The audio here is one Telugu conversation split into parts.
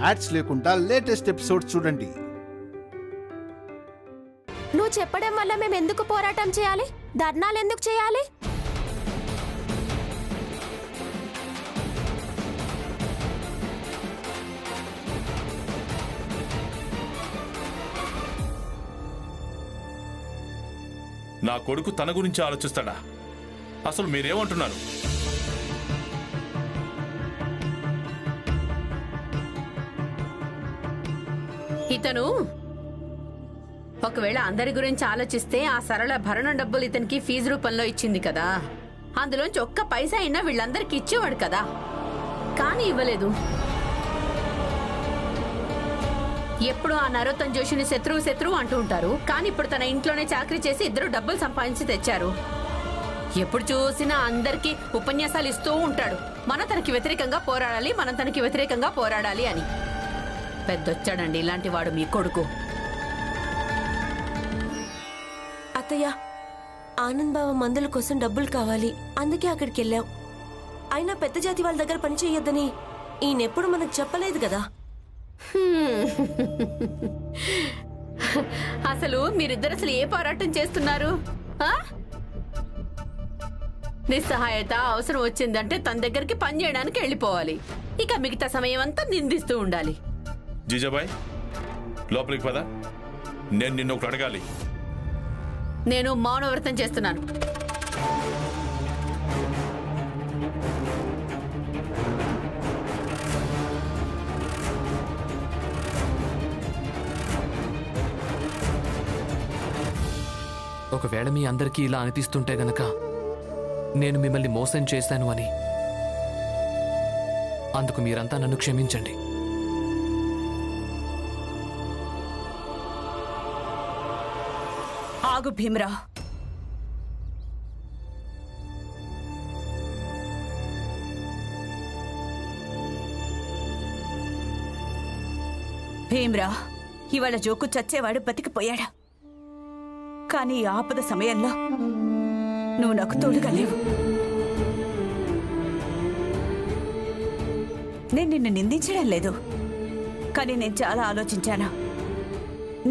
యాడ్స్ లేకుండా లేటెస్ట్ ఎపిసోడ్స్ చూడండి. నువ్వు చెప్పడం వల్ల మేము ఎందుకు పోరాటం చేయాలి? ధర్నాలు ఎందుకు చేయాలి? నా కొడుకు తన గురించి ఆలోచిస్తాడా? అసలు మీరేమంటున్నారు? ఇతను ఒకవేళ అందరి గురించి ఆలోచిస్తే ఆ సరళ భరణం డబ్బులు ఇతనికి ఫీజు రూపంలో ఇచ్చింది కదా, అందులోంచి ఒక్క పైసా అయినా వీళ్ళందరికీ ఇచ్చేవాడు కదా, కానీ ఇవ్వలేదు. ఎప్పుడు ఆ నరోత్తమ్ జోషిని శత్రువు అంటూ ఉంటారు, కానీ ఇప్పుడు తన ఇంట్లోనే చాకరీ చేసి ఇద్దరు డబ్బులు సంపాదించి తెచ్చారు. ఎప్పుడు చూసినా అందరికీ ఉపన్యాసాలు ఇస్తూ ఉంటాడు, మనం తనకి వ్యతిరేకంగా పోరాడాలి అని. పెద్దొచ్చాడండి ఇలాంటి వాడు మీ కొడుకు. అత్తయ్య, ఆనంద్ బావ మందుల కోసం డబ్బులు కావాలి, అందుకే అక్కడికి వెళ్ళాం. అయినా పెద్ద జాతి వాళ్ళ దగ్గర పని చెయ్యొద్దని ఈయనెప్పుడు మనకు చెప్పలేదు కదా. అసలు మీరిద్దరు ఏ పోరాటం చేస్తున్నారు? నిస్సహాయత అవసరం వచ్చిందంటే తన దగ్గరికి పని చేయడానికి వెళ్ళిపోవాలి, ఇక మిగతా సమయం అంతా నిందిస్తూ ఉండాలి. జీజాబాయ్, లోపలికి పద. నేను నిన్ను ఒకటి అడగాలి. నేను మౌనవ్రతం చేస్తున్నాను. ఒకవేళ మీ అందరికీ ఇలా అనిపిస్తుంటే గనక నేను మిమ్మల్ని మోసం చేశాను అని, అందుకు మీరంతా నన్ను క్షమించండి. ఆగు భీమరా, భీమరా, ఇవాళ జోకు చచ్చేవాడు బతికిపోయాడా, కానీ ఈ ఆపద సమయంలో నువ్వు నాకు తోడుగా లేవు. నేను నిన్ను నిందించడం లేదు, కానీ నేను చాలా ఆలోచించాను.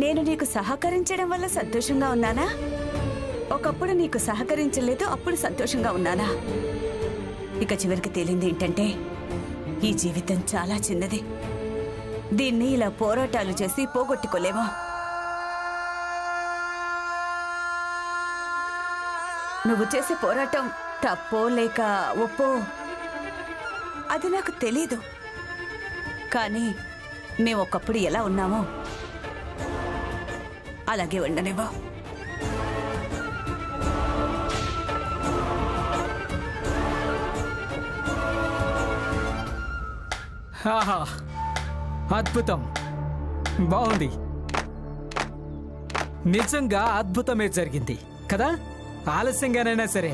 నేను నీకు సహకరించడం వల్ల సంతోషంగా ఉన్నానా, ఒకప్పుడు నీకు సహకరించలేదు అప్పుడు సంతోషంగా ఉన్నానా? ఇక చివరికి తేలింది ఏంటంటే ఈ జీవితం చాలా చిన్నది, దీన్ని ఇలా పోరాటాలు చేసి పోగొట్టుకోలేమో. నువ్వు చేసే పోరాటం తప్పో లేక ఒప్పో అది నాకు తెలీదు, కానీ మేము ఒకప్పుడు ఎలా ఉన్నామో అలాగే ఉండనివ్వు. అద్భుతం, బాగుంది. నిజంగా అద్భుతమే జరిగింది కదా. ఆలస్యంగానైనా సరే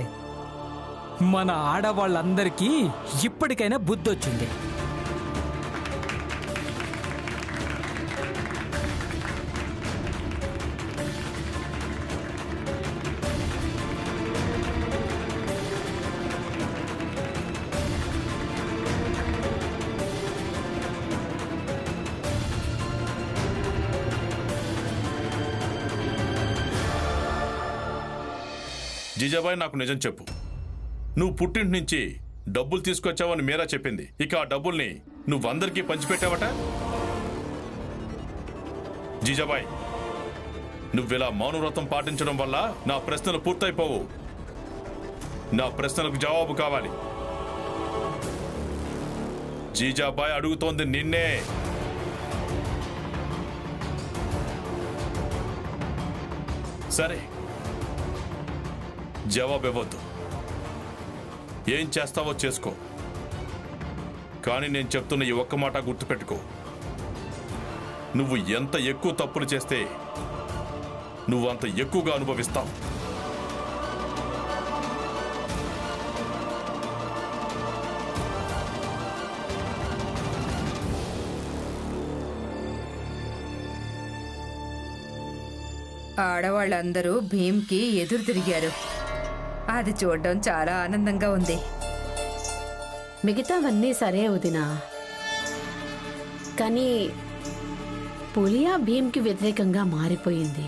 మన ఆడవాళ్ళందరికీ ఇప్పటికైనా బుద్ధొచ్చింది. జీజాబాయ్, నాకు నిజం చెప్పు. నువ్వు పుట్టింటి నుంచి డబ్బులు తీసుకొచ్చావని మీరా చెప్పింది. ఇక ఆ డబ్బుల్ని నువ్వందరికీ పంచిపెట్టావట. జీజాబాయ్, నువ్విలా మౌనవ్రతం పాటించడం వల్ల నా ప్రశ్నలు పూర్తయిపోవు. నా ప్రశ్నలకు జవాబు కావాలి. జీజాబాయ్ అడుగుతోంది నిన్నే. సరే, జవాబు ఇవ్వద్దు. ఏం చేస్తావో చేసుకో, కానీ నేను చెప్తున్న ఈ ఒక్క మాట గుర్తుపెట్టుకో. నువ్వు ఎంత ఎక్కువ తప్పులు చేస్తే నువ్వు అంత ఎక్కువగా అనుభవిస్తావు. ఆడవాళ్ళందరూ భీమ్కి ఎదురు తిరిగారు. అది చూడడం చాలా ఆనందంగా ఉంది. మిగతావన్నీ సరే వదినా, కానీ పులియా భీమ్కి వ్యతిరేకంగా మారిపోయింది,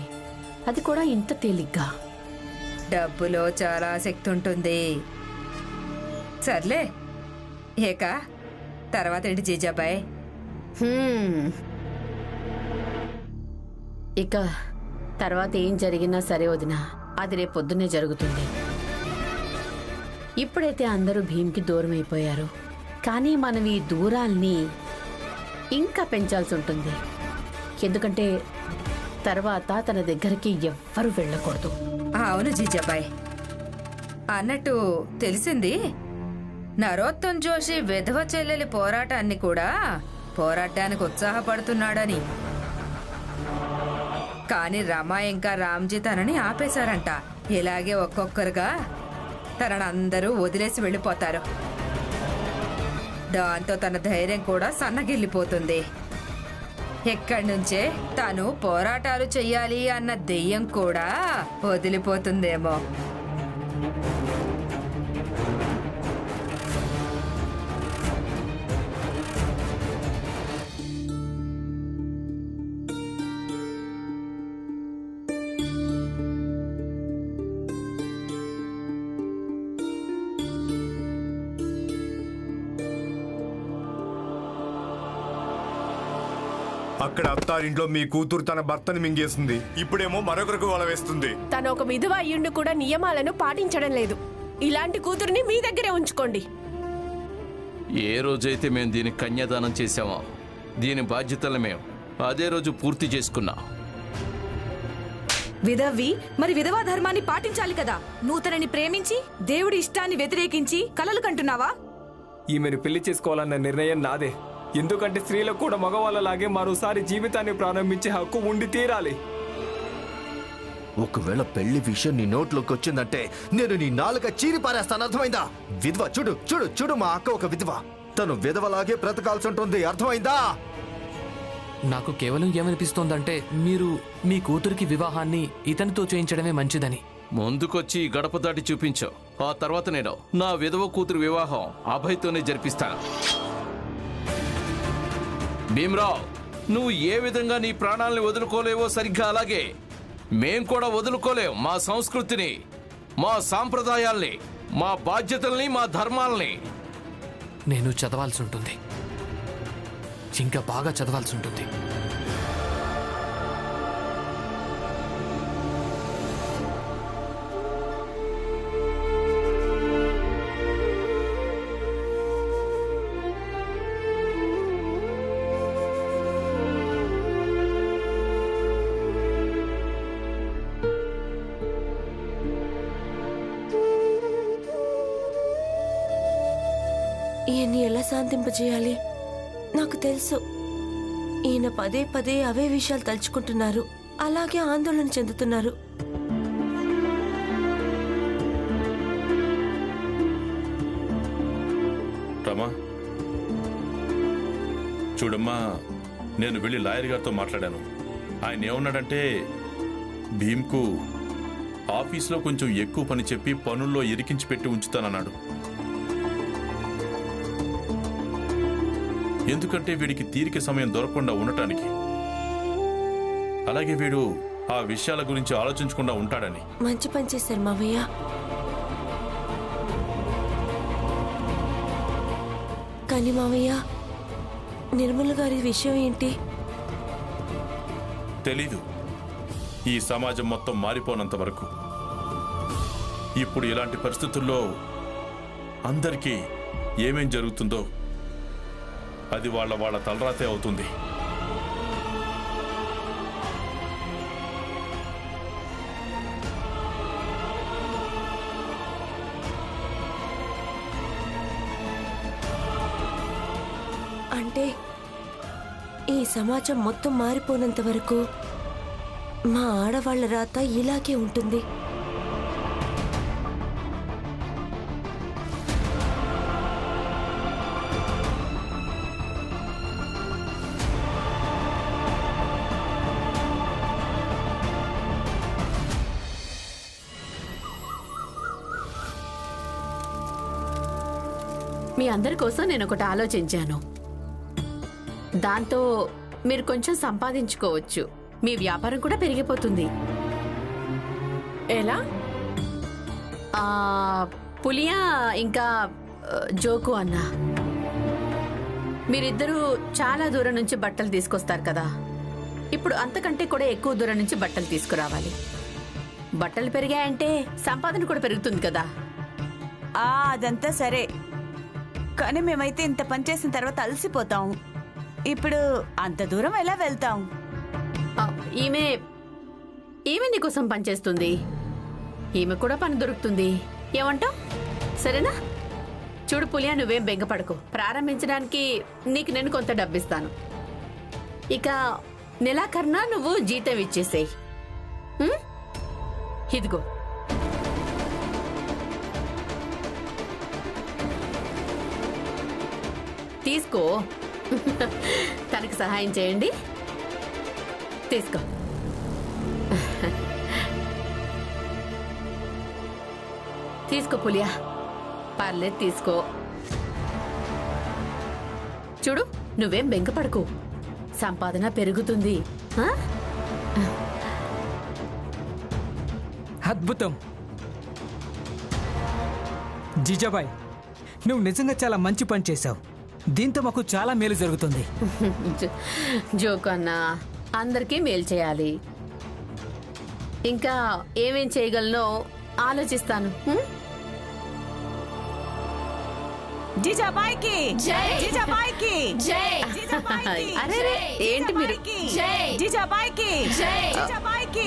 అది కూడా ఇంత తేలిగ్గా. డబ్బులో చాలా శక్తి ఉంటుంది. సర్లే, ఏక తర్వాత ఏంటి జీజాబాయ్? ఇక తర్వాత ఏం జరిగినా సరే వదినా, అది రేపు పొద్దున్నే జరుగుతుంది. ఇప్పుడైతే అందరూ భీమ్కి దూరం అయిపోయారు, కానీ మనం ఈ దూరాల్ని ఇంకా పెంచాల్సి ఉంటుంది. ఎందుకంటే తర్వాత తన దగ్గరికి ఎవ్వరూ వెళ్ళకూడదు. అవును జీజాబాయ్, అన్నట్టు తెలిసింది నరోత్తమ్ జోషి విధవ చెల్లెలి పోరాటాన్ని కూడా పోరాటానికి ఉత్సాహపడుతున్నాడని. కానీ రమ ఇంకా రామ్జీ తనని ఆపేశారంట. ఇలాగే ఒక్కొక్కరుగా తనని అందరూ వదిలేసి వెళ్ళిపోతారు. దాంతో తన ధైర్యం కూడా సన్నగిల్లిపోతుంది. ఎక్కడి నుంచే తను పోరాటాలు చెయ్యాలి అన్న దెయ్యం కూడా వదిలిపోతుందేమో. అక్కడ అత్తారింట్లో మీ కూతురు తన భర్తని మింగేస్తుంది, ఇప్పుడేమో మరొకరికి వల వేస్తుంది. తను ఒక విధవ అయ్యుండి కూడా నియమాలను పాటించడం లేదు. ఇలాంటి కూతురుని మీ దగ్గరే ఉంచుకోండి. ఏ రోజైతే మేము దీనికి కన్యాదానం చేశామో దీని బాధ్యతలు మేము అదే రోజు పూర్తి చేసుకున్నాం. విధవి మరి విధవా ధర్మాన్ని పాటించాలి కదా. నూతనని ప్రేమించి దేవుడి ఇష్టాన్ని వ్యతిరేకించి కలలు కంటున్నావా? ఈమెను పెళ్లి చేసుకోవాలన్న నిర్ణయం నాదే. ఎందుకంటే స్త్రీలకు కూడా మగవాళ్ళలాగే మరోసారి జీవితాన్ని ప్రారంభించే హక్కు ఉండి తీరాలి. ఒకవేళ పెళ్లి విషయం నీ నోట్లోకి వచ్చిందంటే నేను నీ నాలుక చీరి పారేస్తాను, అర్థమైందా? విధవ చూడు చూడు చూడు, మా అక్క ఒక విధవ. తను విధవలాగే బ్రతకాల్సి ఉంటుంది, అర్థమైందా? నాకు కేవలం ఏమనిపిస్తోందంటే మీరు మీ కూతురికి వివాహాన్ని ఇతనితో చేయించడమే మంచిదని. ముందుకొచ్చి గడప దాటి చూపించు, ఆ తర్వాత నేను నా విధవ కూతురు వివాహం అభయ్తోనే జరిపిస్తాను. భీమ్రావ్, నువ్వు ఏ విధంగా నీ ప్రాణాలని వదులుకోలేవో సరిగ్గా అలాగే మేం కూడా వదులుకోలేం మా సంస్కృతిని, మా సాంప్రదాయాల్ని, మా బాధ్యతల్ని, మా ధర్మాల్ని. నేను చదవాల్సి ఉంటుంది, ఇంకా బాగా చదవాల్సి ఉంటుంది. ఈయన్ని ఎలా శాంతింపజేయాలి? నాకు తెలుసు, ఈయన పదే పదే అవే విషయాలు తలుచుకుంటున్నారు, అలాగే ఆందోళన చెందుతున్నారు. రమా, చూడమ్మా, నేను వెళ్ళి లాయర్ గారితో మాట్లాడాను. ఆయన ఏమన్నాడంటే భీమ్కు ఆఫీస్లో కొంచెం ఎక్కువ పని చెప్పి పనుల్లో ఇరికించి పెట్టి ఉంచుతానన్నాడు. ఎందుకంటే వీడికి తీరిక సమయం దొరకకుండా ఉండటానికి, అలాగే వీడు ఆ విషయాల గురించి ఆలోచించకుండా ఉంటాడని. మంచి పని చేశారు మావయ్య. కానీ మావయ్య, నిర్మల గారి విషయం ఏంటి? తెలీదు. ఈ సమాజం మొత్తం మారిపోనంత వరకు. ఇప్పుడు ఇలాంటి పరిస్థితుల్లో అందరికీ ఏమేం జరుగుతుందో అది వాళ్ళ తలరాతే అవుతుంది. అంటే ఈ సమాజం మొత్తం మారిపోనంత వరకు మా ఆడవాళ్ల రాత ఇలాగే ఉంటుంది. మీ అందరి కోసం నేను ఒకటి ఆలోచించాను. దాంతో మీరు కొంచెం సంపాదించుకోవచ్చు. మీ వ్యాపారం కూడా పెరిగిపోతుంది. ఎలా? పులియా ఇంకా జోకు అన్న, మీరిద్దరూ చాలా దూరం నుంచి బట్టలు తీసుకొస్తారు కదా. ఇప్పుడు అంతకంటే కూడా ఎక్కువ దూరం నుంచి బట్టలు తీసుకురావాలి. బట్టలు పెరిగాయంటే సంపాదన కూడా పెరుగుతుంది కదా. అదంతా సరే, కానీ మేమైతే ఇంత పని చేసిన తర్వాత అలసిపోతాం. ఇప్పుడు అంత దూరం ఎలా వెళ్తాం? ఈమె నీకోసం పనిచేస్తుంది. ఈమె కూడా పని దొరుకుతుంది. ఏమంటావ్? సరేనా? చూడు పులియా, నువ్వేం బెంగపడకు. ప్రారంభించడానికి నీకు నేను కొంత డబ్బిస్తాను. ఇక నెలాఖరున నువ్వు జీతం ఇచ్చేసేయ్. ఇదిగో. తీసుకో. తనకి సహాయం చేయండి. తీసుకో. తీసుకో పులియా, పర్లేదు తీసుకో. చూడు, నువ్వేం బెంగపడకు. సంపాదన పెరుగుతుంది. అద్భుతం జీజాబాయ్, నువ్వు నిజంగా చాలా మంచి పని చేశావు. దీంతో మాకు చాలా మేలు జరుగుతుంది. జోకు అన్నా, అందరికీ మేలు చేయాలి. ఇంకా ఏమేం చేయగలనో ఆలోచిస్తాను. జీజాబాయికి జై, జీజాబాయికి జై, జీజాబాయికి అరే ఏంటి మీరు? జై, జీజాబాయికి జై, జీజాబాయికి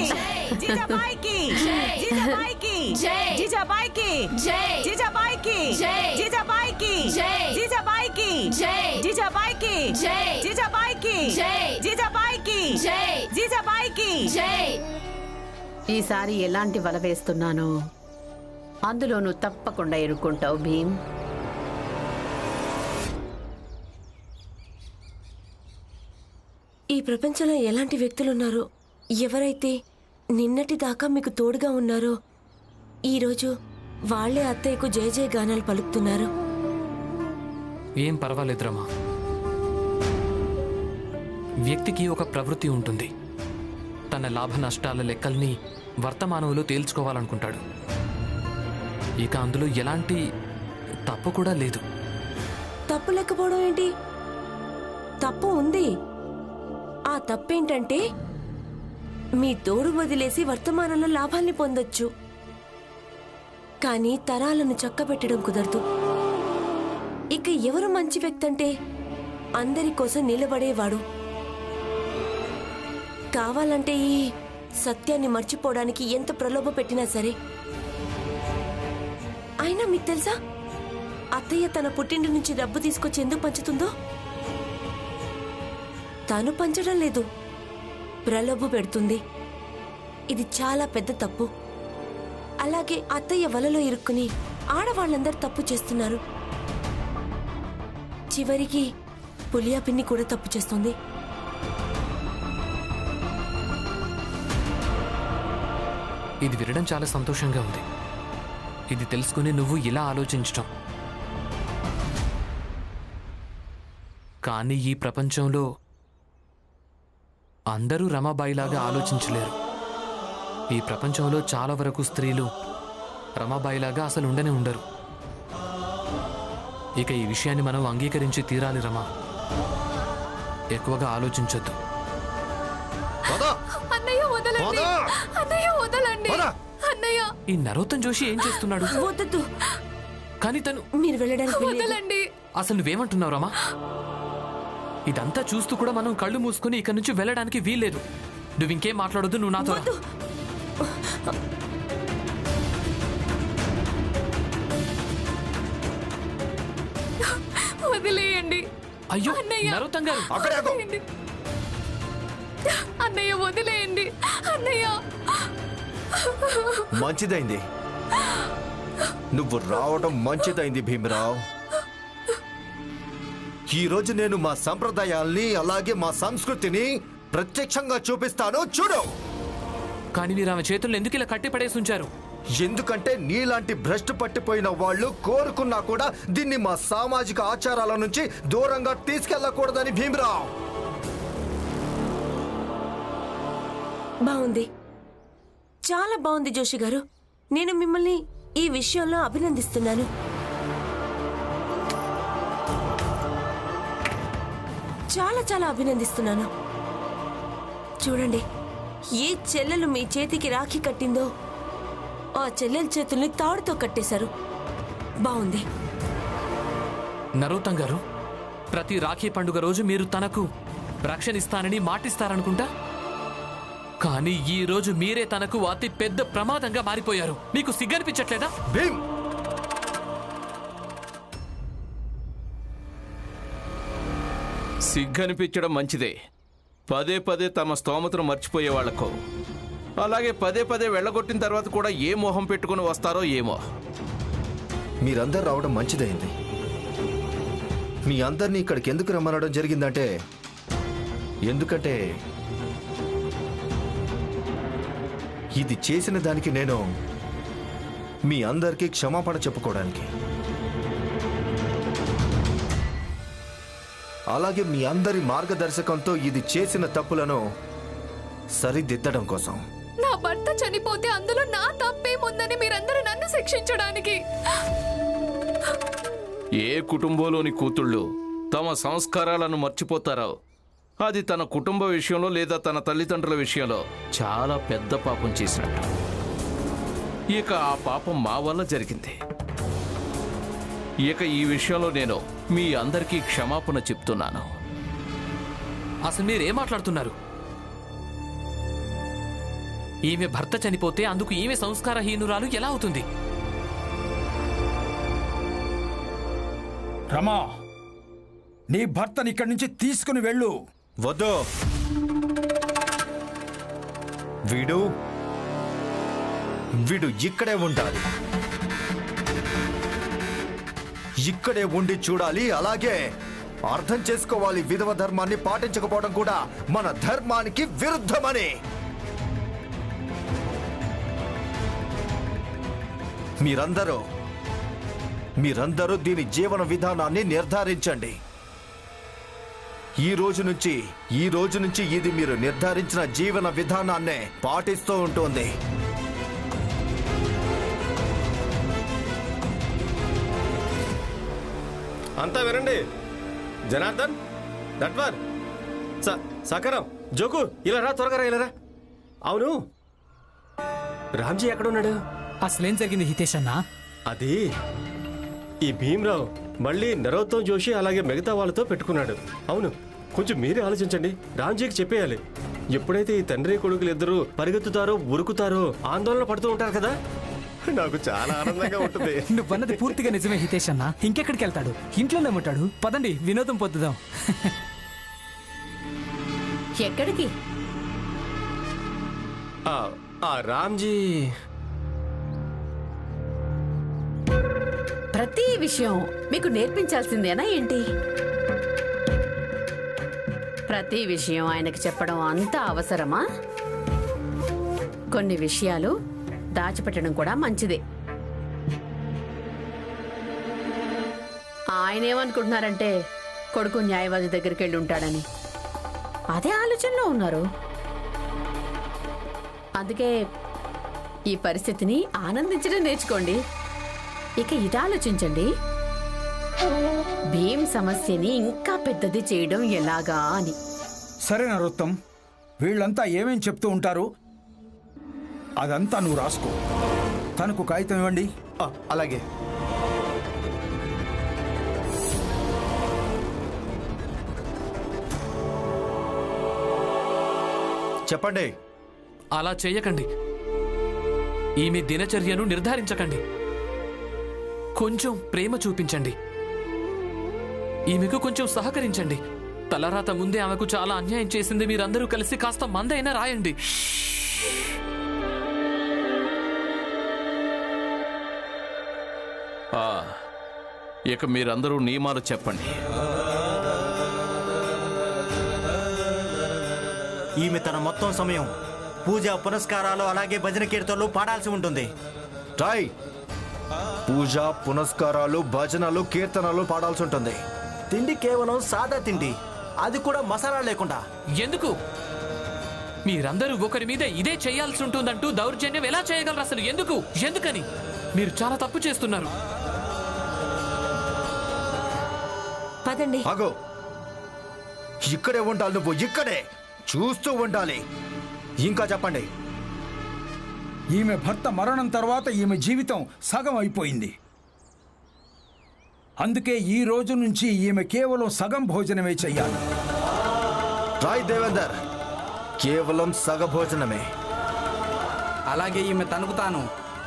జీజాబాయికి జీజాబాయికి జై, జీజాబాయికి జై, జీజాబాయికి జై, జీజాబాయికి జై, జీజాబాయికి జై, జీజాబాయికి జై, జీజాబాయికి జై, జీజాబాయికి జై, జీజాబాయికి జై. ఈసారి ఎలాంటి వల వేస్తున్నానో అందులోనూ తప్పకుండా ఎరుక్కుంటావు భీమ్. ఈ ప్రపంచంలో ఎలాంటి వ్యక్తులున్నారో, ఎవరైతే నిన్నటి దాకా మీకు తోడుగా ఉన్నారో ఈరోజు వాళ్లే అత్తయ్యకు జయ జయ గానాలు పలుకుతున్నారు. ఏం పర్వాలేదు రమా. వ్యక్తికి ఒక ప్రవృత్తి ఉంటుంది. తన లాభ నష్టాల లెక్కల్ని వర్తమానంలో తేల్చుకోవాలనుకుంటాడు. ఇక అందులో ఎలాంటి తప్పు కూడా లేదు. తప్పు లేకపోవడం ఏంటి? తప్పు ఉంది. ఆ తప్పేంటంటే మీ తోడు వదిలేసి వర్తమానంలో లాభాల్ని పొందొచ్చు, కానీ తరాలను చక్కబెట్టడం కుదరదు. ఇక ఎవరు మంచి వ్యక్తి అంటే అందరి కోసం నిలబడేవాడు. కావాలంటే ఈ సత్యాన్ని మర్చిపోవడానికి ఎంత ప్రలోభ పెట్టినా సరే. అయినా మీకు తెలుసా, అత్తయ్య తన పుట్టింటి నుంచి డబ్బు తీసుకొచ్చి ఎందుకు పంచుతుందో? తను పంచడం లేదు, ప్రలోభ పెడుతుంది. ఇది చాలా పెద్ద తప్పు. అలాగే అత్తయ్య వలలో ఇరుక్కుని ఆడవాళ్ళందరూ తప్పు చేస్తున్నారు. చివరికి పులియా పిన్ని కూడా తప్పు చేస్తుంది. ఇది వినడం చాలా సంతోషంగా ఉంది. ఇది తెలుసుకుని నువ్వు ఇలా ఆలోచించటం. కానీ ఈ ప్రపంచంలో అందరూ రమాబాయిలాగా ఆలోచించలేరు. ఈ ప్రపంచంలో చాలా వరకు స్త్రీలు రమాబాయిలాగా అసలు ఉండనే ఉండరు. ఇక ఈ విషయాన్ని మనం అంగీకరించి తీరాలి రమా. ఎక్కువగా ఆలోచించొద్దు. ఈ నరోత్తమ్ జోషి ఏం చేస్తున్నాడు? వద్దు, కానీ తను మీరు వెళ్ళడానికి అసలు నువ్వేమంటున్నావు రమా? ఇదంతా చూస్తూ కూడా మనం కళ్ళు మూసుకుని ఇక్కడి నుంచి వెళ్ళడానికి వీల్లేదు. నువ్వు ఇంకేం మాట్లాడొద్దు. నువ్వు నాతో వదిలేయండి. అయ్యో నరోత్తమ్ గారు, అన్నయ్య వదిలేయండి. అన్నయ్య మంచిదైంది, నువ్వు రావడం మంచిదైంది భీమరావు. ఈ రోజు నేను మా సంప్రదాయాల్ని అలాగే మా సంస్కృతిని ప్రత్యక్షంగా చూపిస్తాను, చూడు. కానీ మీరు ఆమె చేతుల్లో ఎందుకు ఇలా కట్టి పడేసి ఉంచారు? ఎందుకంటే నీలాంటి భ్రష్టు పట్టిపోయిన వాళ్ళు కోరుకున్నా కూడా దీన్ని మా సామాజిక ఆచారాల నుంచి దూరంగా తీసుకెళ్లకూడదని భీమరావ్. బాగుంది, చాలా బాగుంది జోషి గారు. నేను మిమ్మల్ని ఈ విషయంలో అభినందిస్తున్నాను. చాలా చాలా అభినందిస్తున్నాను. చూడండి, ఏ చెల్లెలు మీ చేతికి రాఖీ కట్టిందో ఆ చెల్లెల చేతుల్ని తాడుతో కట్టేశారు. బాగుంది. నరోత్తం గారు, ప్రతి రాఖీ పండుగ రోజు మీరు తనకు రక్షణ ఇస్తానని మాటిస్తారనుకుంటా. కానీ ఈ రోజు మీరే తనకు అతి పెద్ద ప్రమాదంగా మారిపోయారు. మీకు సిగ్గనిపించట్లేదా? భీమ్, సిగ్గనిపించడం మంచిదే. పదే పదే తమ స్తోమతను మర్చిపోయే వాళ్లకు, అలాగే పదే పదే వెళ్ళగొట్టిన తర్వాత కూడా ఏ మోహం పెట్టుకుని వస్తారో ఏమో. మీరందరూ రావడం మంచిదైంది. మీ అందరినీ ఇక్కడికి ఎందుకు రమ్మనడం జరిగిందంటే, ఎందుకంటే ఇది చేసిన దానికి నేను మీ అందరికీ క్షమాపణ చెప్పుకోవడానికి, అలాగే మీ అందరి మార్గదర్శకంతో ఇది చేసిన తప్పులను సరిదిద్దడం కోసం. నా భర్త చనిపోతే అందులో నా తప్పేముందని మీరందరూ నన్ను శిక్షించడానికి. ఏ కుటుంబంలోని కూతుళ్ళు తమ సంస్కారాలను మర్చిపోతారో అది తన కుటుంబ విషయంలో లేదా తన తల్లిదండ్రుల విషయంలో చాలా పెద్ద పాపం చేసినట్టు. ఇక ఆ పాపం మా వల్ల జరిగింది. ఇక ఈ విషయంలో నేను మీ అందరికీ క్షమాపణ చెప్తున్నాను. అసలు మీరేం మాట్లాడుతున్నారు? ఈమె భర్త చనిపోతే అందుకు ఈమె సంస్కారహీనురాలు ఎలా అవుతుంది? రమా, నీ భర్తని ఇక్కడి నుంచి తీసుకుని వెళ్ళు. వద్దు, వీడు ఇక్కడే ఉండాలి. ఇక్కడే ఉండి చూడాలి. అలాగే అర్థం చేసుకోవాలి, విధవ ధర్మాన్ని పాటించకపోవడం కూడా మన ధర్మానికి విరుద్ధమని. మీరందరూ దీని జీవన విధానాన్ని నిర్ధారించండి. ఈ రోజు నుంచి ఇది మీరు నిర్ధారించిన జీవన విధానాన్నే పాటిస్తూ ఉంటుంది. అంతా వినండి. జనార్దన్, దట్వార్, సకరం, జోకు, ఇలా రా, త్వరగా రా, ఇలా రా. అవును, రామ్జీ ఎక్కడున్నాడు? అసలేం జరిగింది హితేష్ అన్న? అది ఈ భీమ్రావ్ మళ్ళీ నరోత్తం జోషి అలాగే మిగతా వాళ్ళతో పెట్టుకున్నాడు. అవును, కొంచెం మీరే ఆలోచించండి. రామ్జీకి చెప్పేయాలి. ఎప్పుడైతే ఈ తండ్రి కొడుకులు ఇద్దరు పరిగెత్తుతారో ఉరుకుతారో ఆందోళన పడుతూ ఉంటారు కదా, నాకు చాలా ఆనందంగా ఉంటుంది. నువ్వన్నది పూర్తిగా నిజమే హితేష్ అన్న. ఇంకెక్కడికి వెళ్తాడు? ఇంట్లోనే ఉంటాడు. పదండి, వినోదం పొద్దుదాం. ఎక్కడికి? రామ్జీ ప్రతి విషయం మీకు నేర్పించాల్సిందేనా ఏంటి? ప్రతి విషయం ఆయనకు చెప్పడం అంత అవసరమా? కొన్ని విషయాలు దాచిపెట్టడం కూడా మంచిదే. ఆయన ఏమనుకుంటున్నారంటే కొడుకు న్యాయవాది దగ్గరికి వెళ్ళి ఉంటాడని అదే ఆలోచనలో ఉన్నారు. అందుకే ఈ పరిస్థితిని ఆనందించడం నేర్చుకోండి. ఇక ఇది ఆలోచించండి, భీమ్ సమస్యని ఇంకా పెద్దది చేయడం ఎలాగా అని. సరే నరోత్తం, వీళ్ళంతా ఏమేం చెప్తూ ఉంటారు అదంతా నువ్వు రాసుకో. తనకు కాగితం ఇవ్వండి. అలాగే. చెప్పండి. అలా చేయకండి. ఈమె దినచర్యను నిర్ధారించకండి. కొంచెం ప్రేమ చూపించండి. ఈమెకు కొంచెం సహకరించండి. తలరాత ముందే ఆమెకు చాలా అన్యాయం చేసింది. మీరందరూ కలిసి కాస్త మందైనా రాయండి. ఇక మీరందరూ నియమాలు చెప్పండి. ఈమె తన మొత్తం సమయం పూజ పునస్కారాలు అలాగే భజన కీర్తనలు పాడాల్సి ఉంటుంది. రాయ్ పూజ పునస్కారాలు భజనలు కీర్తనలు పాడాల్సి ఉంటుంది. తిండి కేవలం సాదా తిండి, అది కూడా మసాలా లేకుండా. ఎందుకు మీరందరూ ఒకరి మీద ఇదే చేయాల్సి ఉంటుందంటూ దౌర్జన్యం ఎలా చేయగలరు అసలు? ఎందుకని? మీరు చాలా తప్పు చేస్తున్నారు. పదండి. ఆగో, ఇక్కడే ఉండాలి. నువ్వు ఇక్కడే చూస్తూ ఉండాలి. ఇంకా చెప్పండి. ఈమె భర్త మరణం తర్వాత ఈమె జీవితం సగం అయిపోయింది. అందుకే ఈ రోజు నుంచి ఈమె కేవలం సగం భోజనమే చెయ్యాలి. రాయ్ దేవేందర్, కేవలం సగ భోజనమే. అలాగే ఈమె తనకు తాను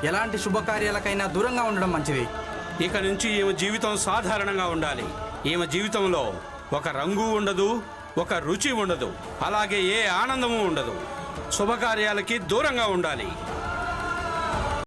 ఎలాంటి శుభకార్యాలకైనా దూరంగా ఉండడం మంచిది. ఇక నుంచి ఈమె జీవితం సాధారణంగా ఉండాలి. ఈమె జీవితంలో ఒక రంగు ఉండదు, ఒక రుచి ఉండదు, అలాగే ఏ ఆనందము ఉండదు. శుభకార్యాలకి దూరంగా ఉండాలి.